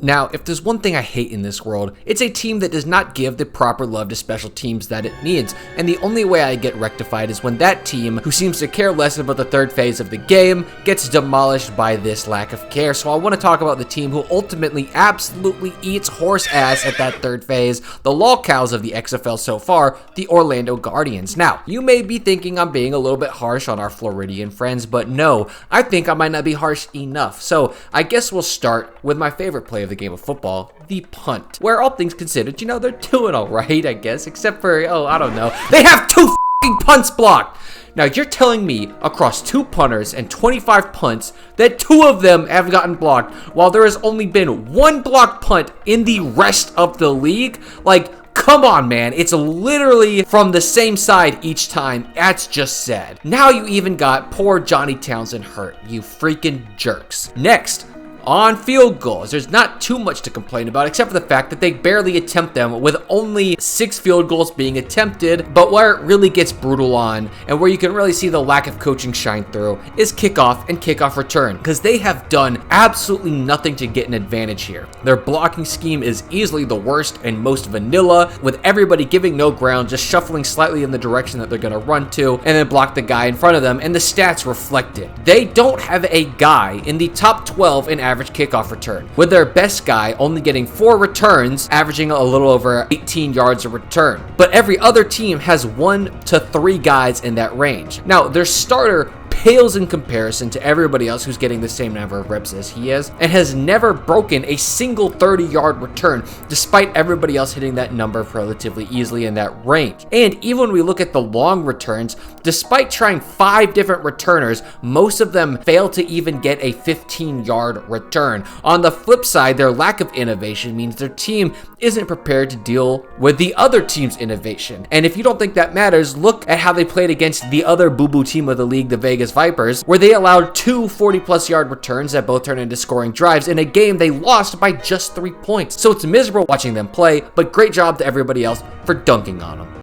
Now, if there's one thing I hate in this world, it's a team that does not give the proper love to special teams that it needs, and the only way I get rectified is when that team, who seems to care less about the third phase of the game, gets demolished by this lack of care. So I want to talk about the team who ultimately absolutely eats horse ass at that third phase, the lolcows of the XFL so far, the Orlando Guardians. Now, you may be thinking I'm being a little bit harsh on our Floridian friends, but no, I think I might not be harsh enough. So I guess we'll start with my favorite play of the game of football, the punt, where all things considered, you know, they're doing all right, I guess, except for, oh, I don't know, they have 2 f***ing punts blocked. Now, you're telling me across 2 punters and 25 punts that 2 of them have gotten blocked while there has only been 1 blocked punt in the rest of the league? Like, come on, man. It's literally from the same side each time. That's just sad. Now you even got poor Johnny Townsend hurt, you freaking jerks. Next, on field goals, there's not too much to complain about except for the fact that they barely attempt them, with only 6 field goals being attempted. But where it really gets brutal on, and where you can really see the lack of coaching shine through, is kickoff and kickoff return, because they have done absolutely nothing to get an advantage here. Their blocking scheme is easily the worst and most vanilla, with everybody giving no ground, just shuffling slightly in the direction that they're going to run to, and then block the guy in front of them, and the stats reflect it. They don't have a guy in the top 12 in average kickoff return, with their best guy only getting 4 returns, averaging a little over 18 yards a return. But every other team has 1 to 3 guys in that range. Now, their starter pales in comparison to everybody else who's getting the same number of reps as he is, and has never broken a single 30-yard return, despite everybody else hitting that number relatively easily in that range. And even when we look at the long returns, despite trying 5 different returners, most of them fail to even get a 15-yard return. On the flip side, their lack of innovation means their team isn't prepared to deal with the other team's innovation. And if you don't think that matters, look at how they played against the other boo-boo team of the league, the Vegas Vipers, where they allowed 2 40-plus yard returns that both turned into scoring drives in a game they lost by just 3 points. So it's miserable watching them play, but great job to everybody else for dunking on them.